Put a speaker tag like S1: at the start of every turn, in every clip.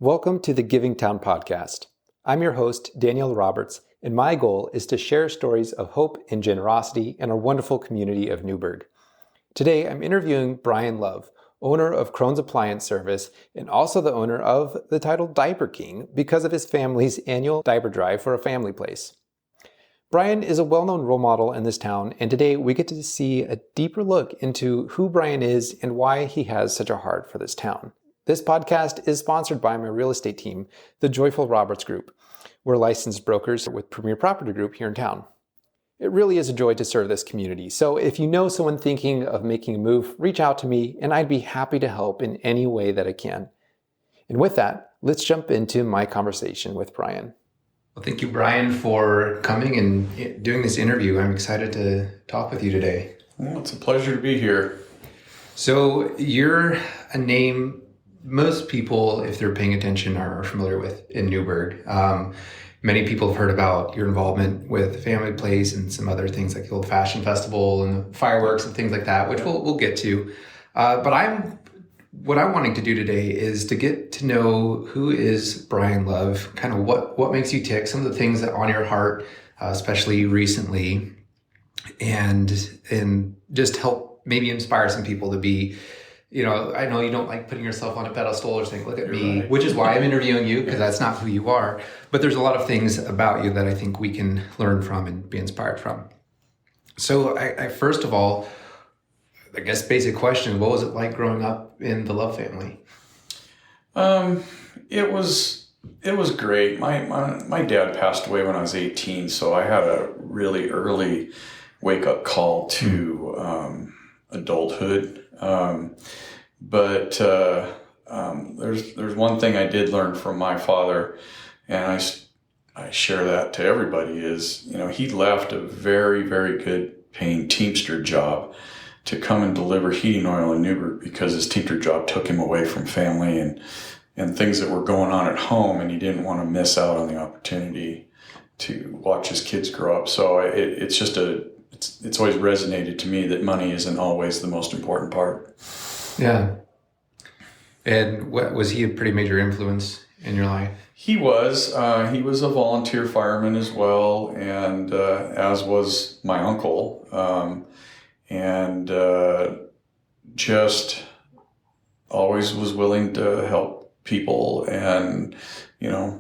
S1: Welcome to the Giving Town podcast. I'm your host, Daniel Roberts, and my goal is to share stories of hope and generosity in our wonderful community of Newberg. Today, I'm interviewing Brian Love, owner of Krohn's Appliance Service and also the owner of the title Diaper King because of his family's annual diaper drive for a family place. Brian is a well-known role model in this town, and today we get to see a deeper look into who Brian is and why he has such a heart for this town. This podcast is sponsored by my real estate team, the Joyful Roberts Group. We're licensed brokers with Premier Property Group here in town. It really is a joy to serve this community, so if you know someone thinking of making a move, reach out to me and I'd be happy to help in any way that I can. And with that, let's jump into my conversation with Brian. Well, thank you, Brian, for coming and doing this interview. I'm excited to talk with you today.
S2: Well, it's a pleasure to be here.
S1: So you're a name most people, if they're paying attention, are familiar with in Newberg. Many people have heard about your involvement with Family Place and some other things like the Old Fashion Festival and the fireworks and things like that, which we'll get to. But what I'm wanting to do today is to get to know who is Brian Love, kind of what makes you tick, some of the things that are on your heart, especially recently, and just help maybe inspire some people to be, I know you don't like putting yourself on a pedestal or saying, look at me, right, which is why I'm interviewing you, because that's not who you are. But there's a lot of things about you that I think we can learn from and be inspired from. So I first of all, I guess basic question, what was it like growing up in the Love family?
S2: It was great. My dad passed away when I was 18, so I had a really early wake-up call to adulthood. But there's one thing I did learn from my father, and I share that to everybody, is, he left a very, very good paying Teamster job to come and deliver heating oil in Newberg because his Teamster job took him away from family and things that were going on at home, and he didn't want to miss out on the opportunity to watch his kids grow up. So it's always resonated to me that money isn't always the most important part.
S1: Yeah. And was he a pretty major influence in your life?
S2: He was. He was a volunteer fireman as well, and as was my uncle. And just always was willing to help people, and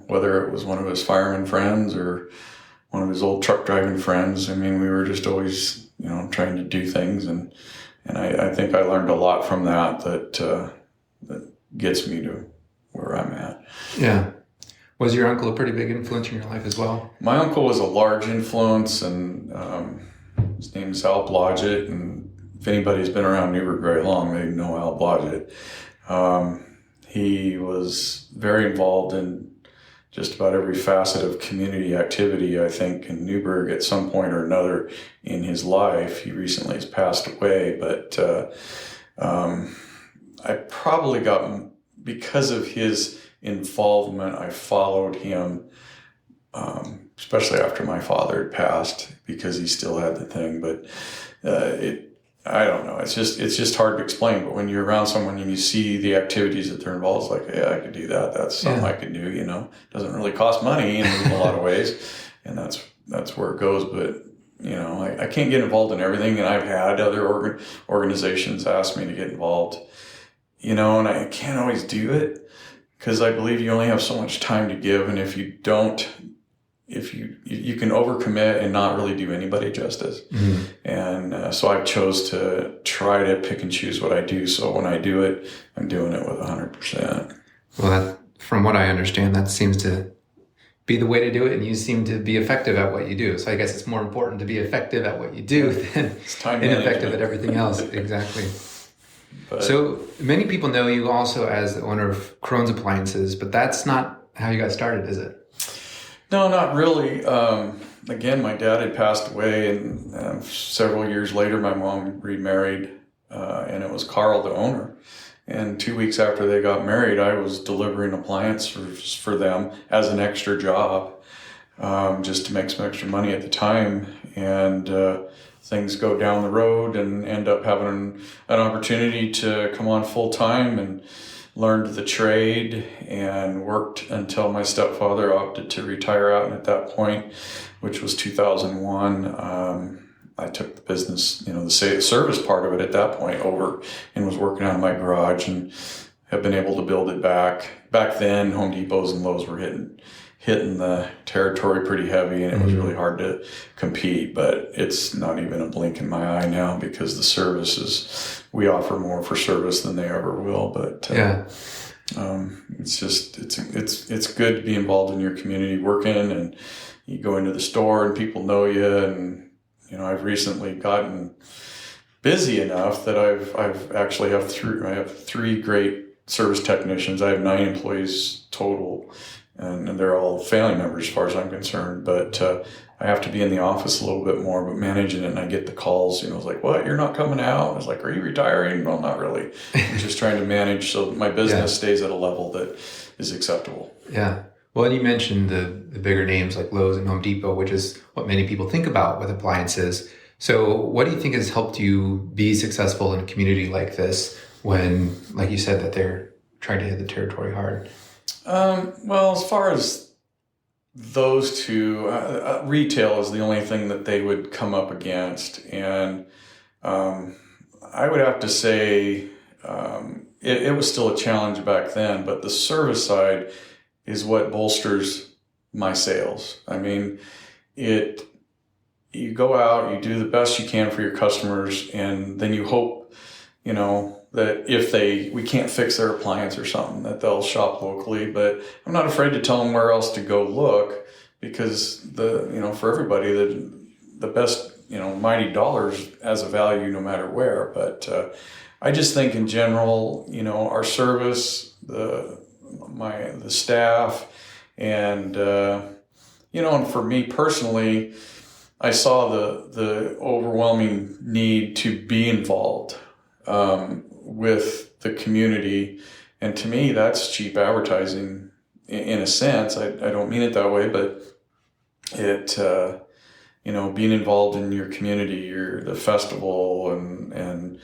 S2: whether it was one of his fireman friends or one of his old truck driving friends, we were just always trying to do things, and I think I learned a lot from that gets me to where I'm at.
S1: Yeah. Was your uncle a pretty big influence in your life as well?
S2: My uncle was a large influence, and his name is Al Blodgett, and if anybody's been around Newberg very long, they know Al Blodgett. He was very involved in just about every facet of community activity, I think, in Newberg at some point or another in his life. He recently has passed away, but I probably because of his involvement, I followed him, especially after my father had passed, because he still had the thing. But I don't know. It's just hard to explain. But when you're around someone and you see the activities that they're involved, it's like, yeah, I could do that. That's something I could do. Doesn't really cost money in a lot of ways, and that's where it goes. But I can't get involved in everything, and I've had other organizations ask me to get involved. And I can't always do it because I believe you only have so much time to give, and if you don't. If you can overcommit and not really do anybody justice. Mm-hmm. And so I chose to try to pick and choose what I do. So when I do it, I'm doing it with 100%.
S1: Well, from what I understand, that seems to be the way to do it. And you seem to be effective at what you do. So I guess it's more important to be effective at what you do than ineffective at everything else. Exactly. So many people know you also as the owner of Krohn's Appliances, but that's not how you got started, is it?
S2: No, not really. Again, my dad had passed away, and several years later, my mom remarried, and it was Carl, the owner. And 2 weeks after they got married, I was delivering appliances for them as an extra job, just to make some extra money at the time. And things go down the road and end up having an opportunity to come on full time. And learned the trade and worked until my stepfather opted to retire out. And at that point, which was 2001, I took the business, the service part of it at that point over and was working out of my garage and have been able to build it back. Back then, Home Depots and Lowe's were hitting the territory pretty heavy, and it was really hard to compete. But it's not even a blink in my eye now because the services, we offer more for service than they ever will. But it's just it's good to be involved in your community working, and you go into the store and people know you. And I've recently gotten busy enough that I have three great service technicians. I have 9 employees total, and they're all family members as far as I'm concerned. But I have to be in the office a little bit more, but managing it, and I get the calls, it's like, what, you're not coming out? I was like, are you retiring? Well, not really. I'm just trying to manage so my business stays at a level that is acceptable.
S1: Yeah. Well, and you mentioned the bigger names like Lowe's and Home Depot, which is what many people think about with appliances. So what do you think has helped you be successful in a community like this when, like you said, that they're trying to hit the territory hard?
S2: Well, as far as those two, retail is the only thing that they would come up against. And I would have to say it was still a challenge back then, but the service side is what bolsters my sales. I mean, you go out, you do the best you can for your customers, and then you hope, that if we can't fix their appliance or something, that they'll shop locally. But I'm not afraid to tell them where else to go look, because for everybody, the best, mighty dollars has a value no matter where. But I just think in general, our service, the staff, and and for me personally, I saw the overwhelming need to be involved with the community, and to me that's cheap advertising in a sense. I don't mean it that way, but it being involved in your community, the festival and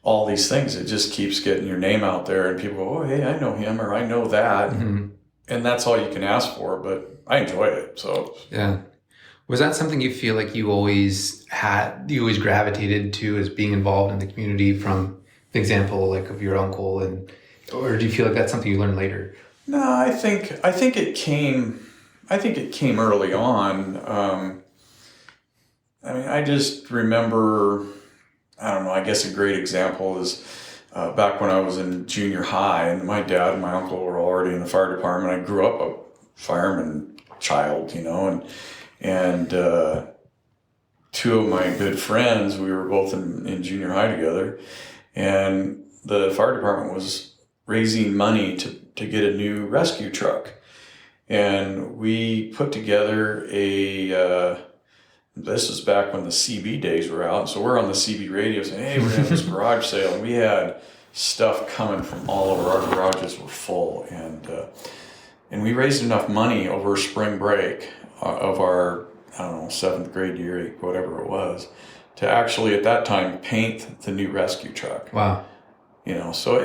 S2: all these things, it just keeps getting your name out there, and people go, oh, hey, I know him, or I know that. And that's all you can ask for, but I enjoy it. So
S1: yeah. Was that something you feel like you always gravitated to, as being involved in the community, from the example like of your uncle, or do you feel like that's something you learned later?
S2: No, I think it came early on. I just remember, I don't know, I guess a great example is back when I was in junior high, and my dad and my uncle were already in the fire department. I grew up a fireman child, and two of my good friends, we were both in junior high together, and the fire department was raising money to get a new rescue truck. And we put together this is back when the CB days were out. So we're on the CB radio saying, hey, we're having this garage sale. And we had stuff coming from all over. Our garages were full. And we raised enough money over spring break of our, 7th grade year, whatever it was, to actually at that time paint the new rescue truck.
S1: Wow.
S2: So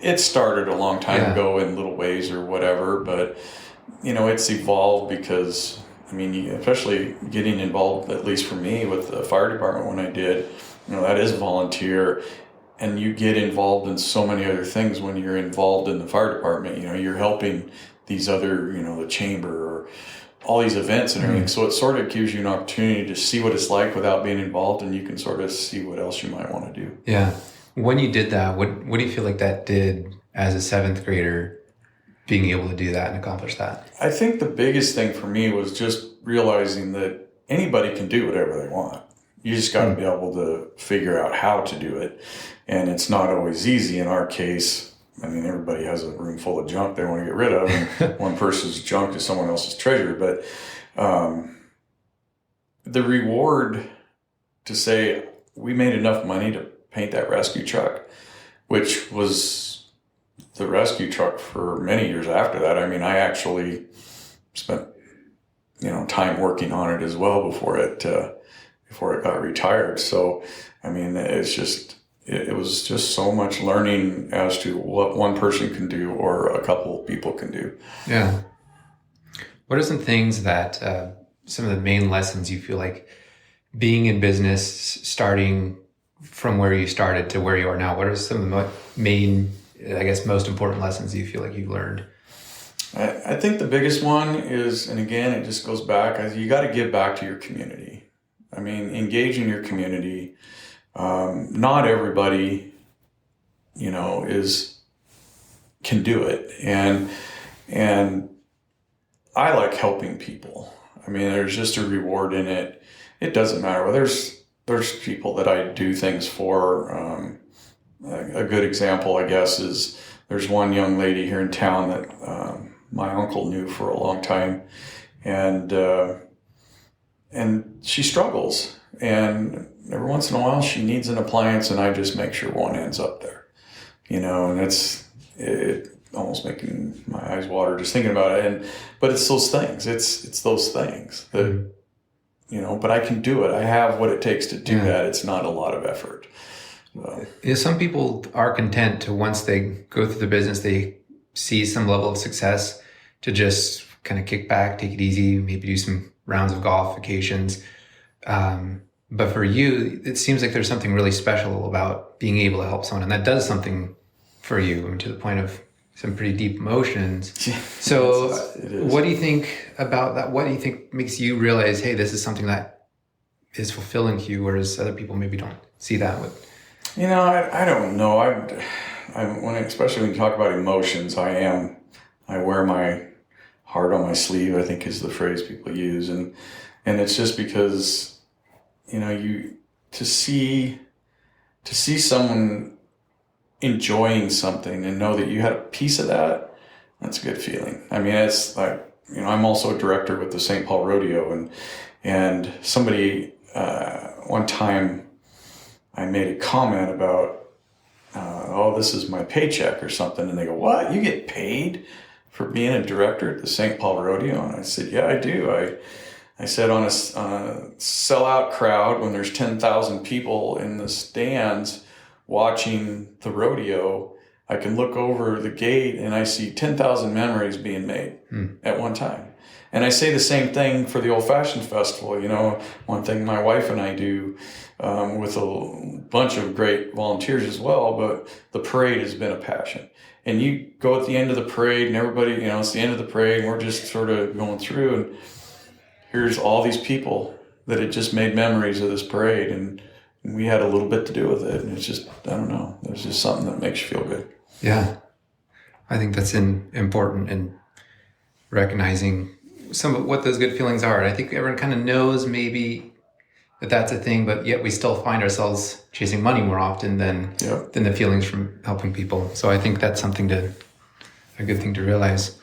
S2: it started a long time ago in little ways or whatever, but it's evolved because, especially getting involved, at least for me, with the fire department when I did, that is volunteer, and you get involved in so many other things when you're involved in the fire department. You're helping these other, the chamber, or all these events and everything. So it sort of gives you an opportunity to see what it's like without being involved, and you can sort of see what else you might want to do.
S1: Yeah. When you did that, what do you feel like that did as a 7th grader, being able to do that and accomplish that?
S2: I think the biggest thing for me was just realizing that anybody can do whatever they want. You just got to be able to figure out how to do it. And it's not always easy. In our case, everybody has a room full of junk they want to get rid of, and one person's junk is someone else's treasure. But the reward to say, we made enough money to paint that rescue truck, which was the rescue truck for many years after that. I actually spent, time working on it as well before it got retired. So, it's just, it was just so much learning as to what one person can do or a couple of people can do.
S1: Yeah. What are some things that, some of the main lessons you feel like being in business, starting from where you started to where you are now, what are some of the main, I guess, most important lessons you feel like you've learned?
S2: I think the biggest one is, and again, it just goes back, you got to give back to your community. I mean, engage in your community. Not everybody, can do it. And I like helping people. I mean, there's just a reward in it. It doesn't matter. Well, there's people that I do things for. A good example, I guess, is there's one young lady here in town that my uncle knew for a long time, and she struggles. And every once in a while, she needs an appliance, and I just make sure one ends up there. And it almost making my eyes water just thinking about it. But it's those things. It's those things that, but I can do it. I have what it takes to do that. It's not a lot of effort.
S1: Some people are content to, once they go through the business, they see some level of success, to just kind of kick back, take it easy, maybe do some rounds of golf, vacations. But for you, it seems like there's something really special about being able to help someone, and that does something for you, to the point of some pretty deep emotions. So what do you think about that? What do you think makes you realize, hey, this is something that is fulfilling to you, whereas other people maybe don't see that with?
S2: I don't know. Especially when you talk about emotions, I wear my heart on my sleeve, I think is the phrase people use. And it's just because, to see someone enjoying something and know that you had a piece of that, that's a good feeling. I mean, it's like, I'm also a director with the St. Paul Rodeo, and somebody, one time I made a comment about, this is my paycheck or something. And they go, what? You get paid for being a director at the St. Paul Rodeo? And I said, yeah, I do. I said, on a sellout crowd, when there's 10,000 people in the stands watching the rodeo, I can look over the gate and I see 10,000 memories being made at one time. And I say the same thing for the Old Fashioned Festival. One thing my wife and I do, with a bunch of great volunteers as well, but the parade has been a passion. And you go at the end of the parade and everybody, it's the end of the parade and we're just sort of going through, and here's all these people that had just made memories of this parade, and we had a little bit to do with it. And it's just, I don't know, there's just something that makes you feel good.
S1: Yeah. I think that's important in recognizing some of what those good feelings are. And I think everyone kind of knows maybe that that's a thing, but yet we still find ourselves chasing money more often than the feelings from helping people. So I think that's a good thing to realize.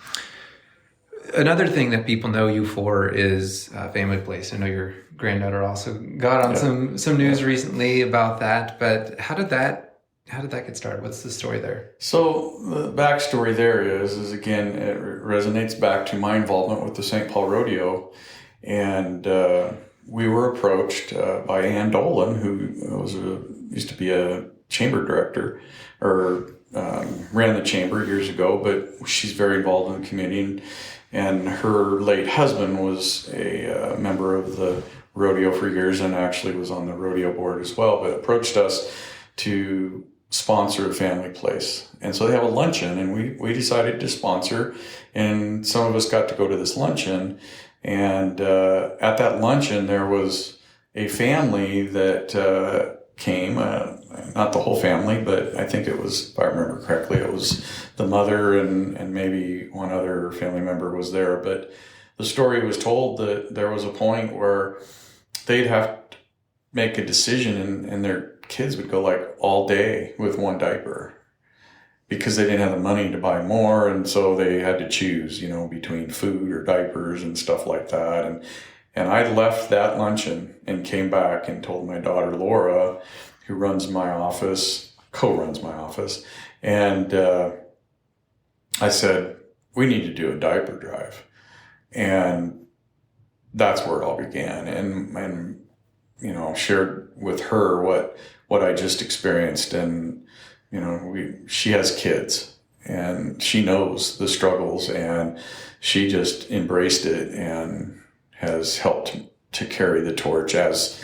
S1: Another thing that people know you for is Family Place. I know your granddaughter also got on some news recently about that, but how did that get started? What's the story there? So
S2: the backstory there is again, it resonates back to my involvement with the St. Paul Rodeo. And we were approached by Ann Dolan, who used to be a chamber director, or ran the chamber years ago, but she's very involved in the community. And her late husband was a member of the rodeo for years and actually was on the rodeo board as well, but approached us to sponsor a Family Place. And so they have a luncheon, and we decided to sponsor, and some of us got to go to this luncheon. And at that luncheon, there was a family that came, not the whole family, but I think it was, if I remember correctly, it was the mother and maybe one other family member was there. But the story was told that there was a point where they'd have to make a decision, and their kids would go like all day with one diaper because they didn't have the money to buy more. And so they had to choose, between food or diapers and stuff like that. And I left that luncheon and came back and told my daughter, Laura, who co-runs my office. And I said, we need to do a diaper drive. And that's where it all began. And shared with her what I just experienced. And, she has kids and she knows the struggles, and she just embraced it and has helped to carry the torch, as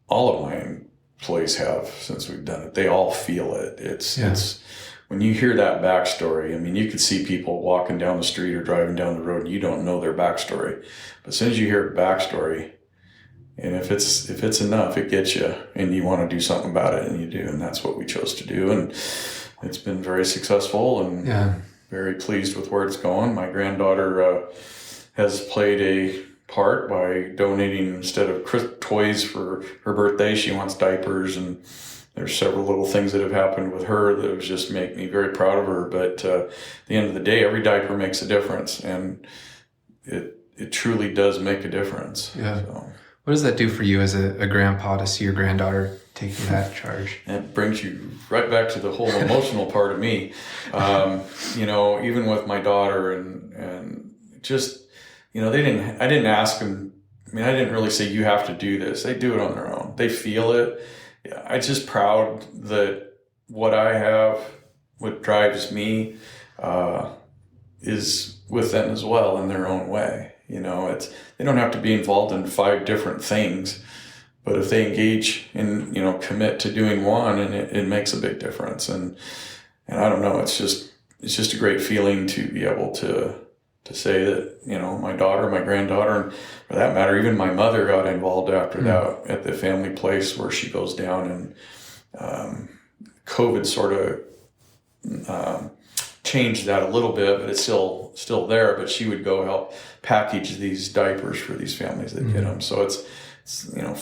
S2: all of my employees have since we've done it. They all feel it. It's when you hear that backstory, I mean, you could see people walking down the street or driving down the road and you don't know their backstory. But as soon as you hear backstory, and if it's enough, it gets you, and you want to do something about it, and you do. And that's what we chose to do. And it's been very successful, and very pleased with where it's going. My granddaughter has played a part by donating, instead of toys for her birthday, she wants diapers, and there's several little things that have happened with her that have just make me very proud of her. But at the end of the day, every diaper makes a difference, and it truly does make a difference.
S1: Yeah.
S2: So,
S1: what does that do for you as a grandpa to see your granddaughter taking that charge?
S2: It brings you right back to the whole emotional part of me. Even with my daughter and just, I didn't ask them. I mean, I didn't really say, you have to do this. They do it on their own. They feel it. I'm just proud that what I have, what drives me, is with them as well in their own way. They don't have to be involved in 5 different things, but if they engage and, commit to doing one, and it makes a big difference. And I don't know, it's just a great feeling to be able to say that, my daughter, my granddaughter, and for that matter, even my mother got involved after that at the family place where she goes down, and COVID sort of changed that a little bit, but it's still there. But she would go help package these diapers for these families that get them. So it's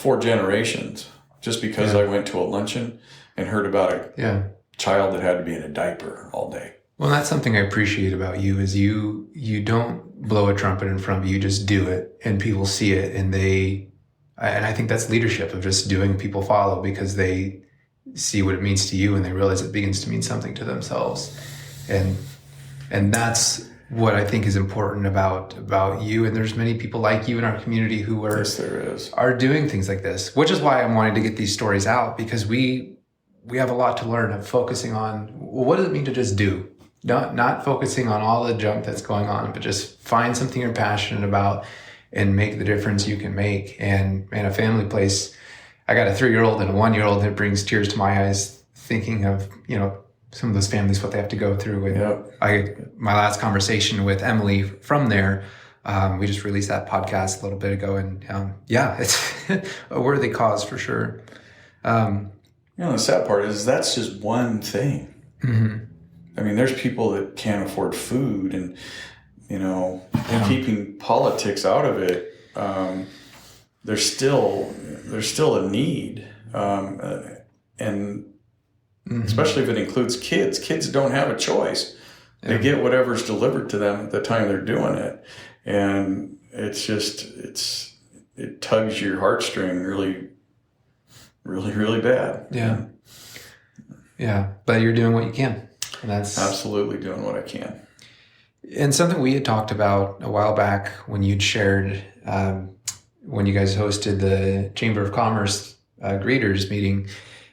S2: 4 generations, just because I went to a luncheon and heard about a child that had to be in a diaper all day.
S1: Well, that's something I appreciate about you, is you don't blow a trumpet in front of you, just do it, and people see it, and I think that's leadership, of just doing, people follow because they see what it means to you, and they realize it begins to mean something to themselves. And that's what I think is important about you. And there's many people like you in our community who are doing things like this, which is why I'm wanting to get these stories out, because we have a lot to learn of focusing on, well, what does it mean to just do? Not focusing on all the junk that's going on, but just find something you're passionate about and make the difference you can make. And a family place, I got a 3-year-old and a 1-year-old, that brings tears to my eyes thinking of, some of those families, what they have to go through. And my last conversation with Emily from there, we just released that podcast a little bit ago, and it's a worthy cause for sure.
S2: The sad part is that's just one thing.
S1: Mm-hmm.
S2: I mean, there's people that can't afford food, and keeping politics out of it, there's still a need, and especially if it includes kids. Kids don't have a choice. They get whatever's delivered to them at the time they're doing it, and it tugs your heartstring really, really, really bad.
S1: Yeah, but you're doing what you can. And that's
S2: absolutely doing what I can.
S1: And something we had talked about a while back when you'd shared, when you guys hosted the Chamber of Commerce greeters meeting,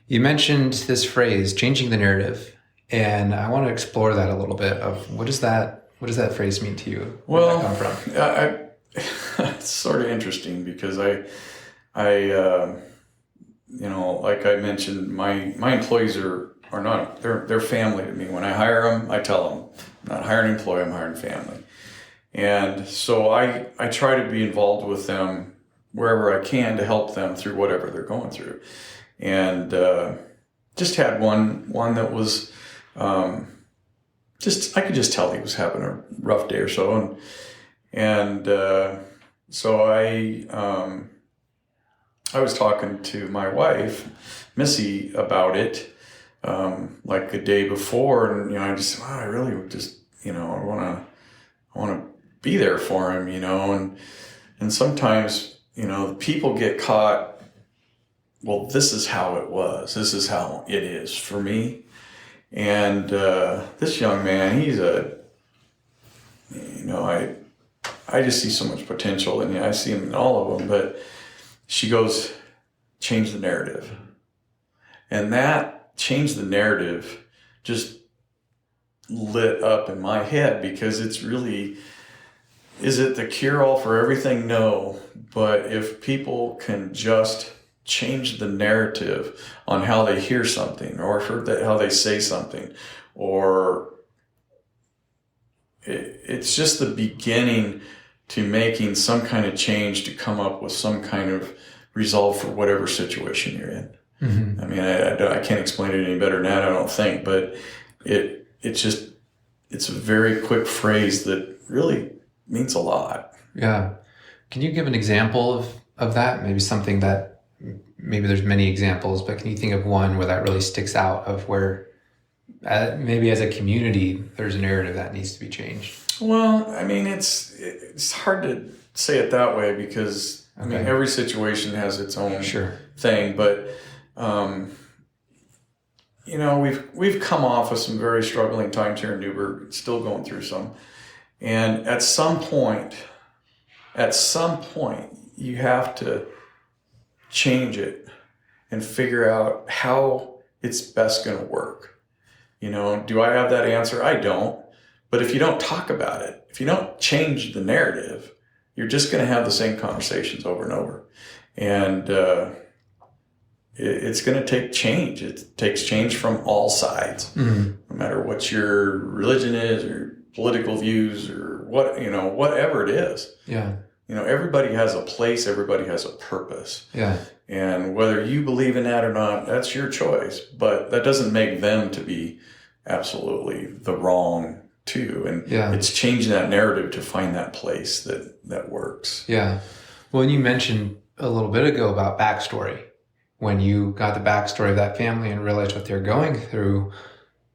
S1: you mentioned this phrase, changing the narrative. And I want to explore that a little bit of what does that phrase mean to you? Where did that come
S2: from? It's sort of interesting because I like I mentioned, my employees are not, they're family to me. When I hire them, I tell them, I'm not hiring an employee, I'm hiring family. And so I try to be involved with them wherever I can to help them through whatever they're going through. And just had one that was I could just tell he was having a rough day or so. And so I was talking to my wife, Missy, about it. Like the day before, and I just I really would just I want to be there for him, and sometimes people get caught. Well, this is how it was. This is how it is for me. And this young man, he's I just see so much potential, and I see him in all of them. But she goes, change the narrative. And that change the narrative just lit up in my head, because it's really, is it the cure-all for everything? No. But if people can just change the narrative on how they hear something, or how they say something, or it's just the beginning to making some kind of change, to come up with some kind of resolve for whatever situation you're in. Mm-hmm. I mean, I can't explain it any better than that, I don't think, but it's a very quick phrase that really means a lot.
S1: Yeah. Can you give an example of that? Maybe something that, maybe there's many examples, but can you think of one where that really sticks out, of where maybe as a community, there's a narrative that needs to be changed?
S2: Well, I mean, it's hard to say it that way, because I mean, every situation has its own thing, but you know, we've come off of some very struggling times here in Newberg, still going through some. And at some point, you have to change it and figure out how it's best going to work. You know, do I have that answer? I don't. But if you don't talk about it, if you don't change the narrative, you're just going to have the same conversations over and over. And it's going to take change. It takes change from all sides, no matter what your religion is, or political views, or whatever it is.
S1: Yeah.
S2: You know, everybody has a place, everybody has a purpose.
S1: Yeah.
S2: And whether you believe in that or not, that's your choice. But that doesn't make them to be absolutely the wrong too. And it's changing that narrative to find that place that works.
S1: Yeah. Well, and you mentioned a little bit ago about backstory. When you got the backstory of that family and realized what they're going through,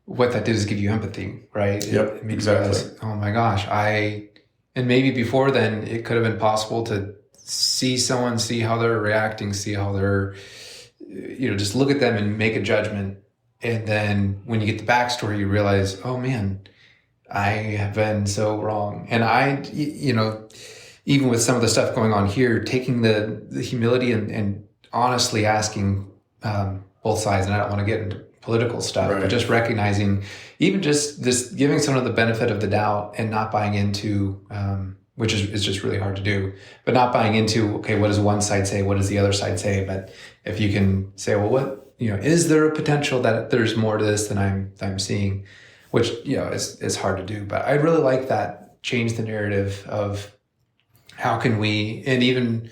S1: what that did is give you empathy, right?
S2: Yep, exactly.
S1: Realize, oh my gosh, and maybe before then, it could have been possible to see how they're reacting, see how they're, just look at them and make a judgment. And then when you get the backstory, you realize, oh man, I have been so wrong. And even with some of the stuff going on here, taking the humility and honestly asking both sides, and I don't want to get into political stuff, but just recognizing, even just this, giving someone the benefit of the doubt and not buying into, which is just really hard to do, but not buying into, okay, what does one side say? What does the other side say? But if you can say, well, what, is there a potential that there's more to this than I'm seeing, which, is hard to do. But I really like that, change the narrative of how can we, and even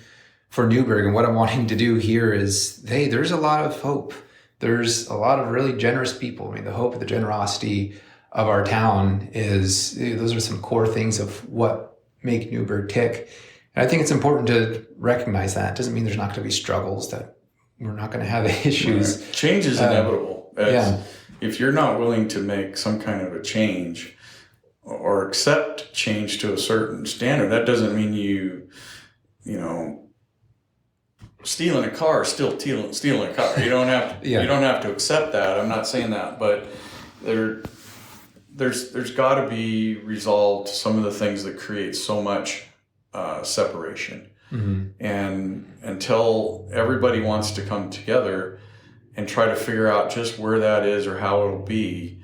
S1: for Newberg, and what I'm wanting to do here is, hey, there's a lot of hope. There's a lot of really generous people. I mean, the hope, the generosity of our town those are some core things of what make Newberg tick. And I think it's important to recognize that. It doesn't mean there's not going to be struggles, that we're not going to have issues.
S2: Right. Change is inevitable. If you're not willing to make some kind of a change or accept change to a certain standard, that doesn't mean stealing a car is still stealing a car. You don't have to. You don't have to accept that. I'm not saying that, but there's got to be resolved some of the things that create so much separation. Mm-hmm. And until everybody wants to come together and try to figure out just where that is or how it'll be,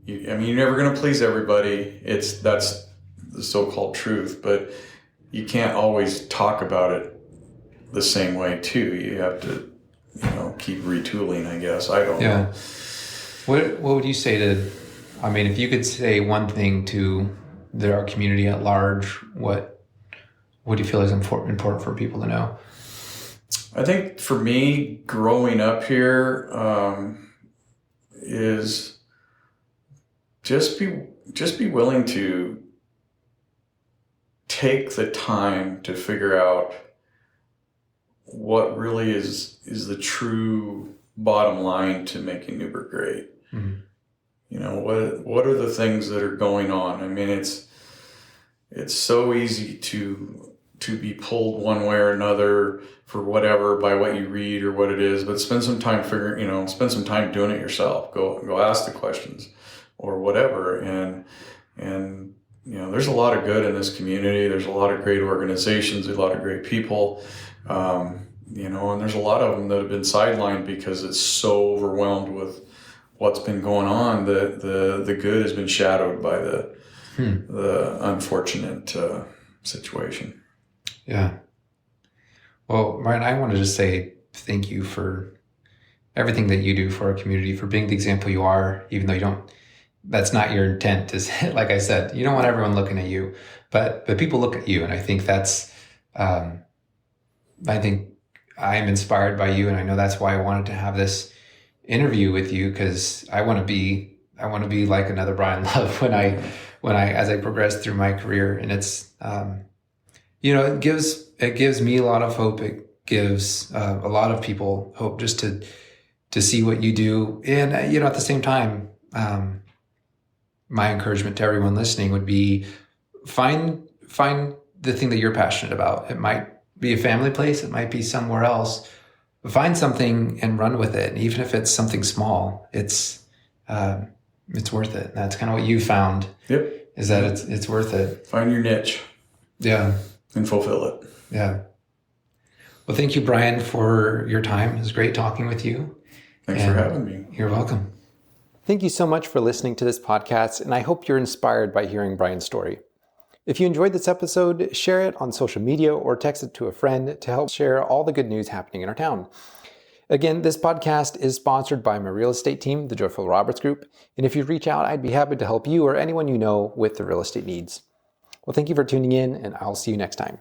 S2: you're never going to please everybody. That's the so-called truth, but you can't always talk about it the same way too. You have to, keep retooling, I guess. I don't know.
S1: What would you say to, if you could say one thing to our community at large, what do you feel is important for people to know?
S2: I think for me, growing up here, is just be willing to take the time to figure out what really is the true bottom line to making Newberg great. Mm-hmm. What are the things that are going on? It's so easy to be pulled one way or another for whatever, by what you read or what it is, but spend some time spend some time doing it yourself. Go ask the questions or whatever. And there's a lot of good in this community. There's a lot of great organizations, a lot of great people. And there's a lot of them that have been sidelined because it's so overwhelmed with what's been going on that the good has been shadowed by the unfortunate situation.
S1: Yeah. Well, Brian, I wanted to say thank you for everything that you do for our community, for being the example you are, even though that's not your intent. Is like I said, you don't want everyone looking at you, but people look at you, and I think I think I'm inspired by you, and I know that's why I wanted to have this interview with you, because I want to be like another Brian Love when I as I progress through my career, and it's it gives me a lot of hope. It gives a lot of people hope just to see what you do, and at the same time, my encouragement to everyone listening would be find the thing that you're passionate about. It might be a family place, it might be somewhere else. Find something and run with it. And even if it's something small, it's worth it. And that's kind of what you found.
S2: Yep.
S1: Is that it's worth it.
S2: Find your niche.
S1: Yeah.
S2: And fulfill it.
S1: Yeah. Well, thank you, Brian, for your time. It was great talking with you.
S2: Thanks for having me.
S1: You're welcome. Thank you so much for listening to this podcast, and I hope you're inspired by hearing Brian's story. If you enjoyed this episode, share it on social media or text it to a friend to help share all the good news happening in our town. Again, this podcast is sponsored by my real estate team, the Joyful Roberts Group, and if you reach out, I'd be happy to help you or anyone you know with the real estate needs. Well, thank you for tuning in, and I'll see you next time.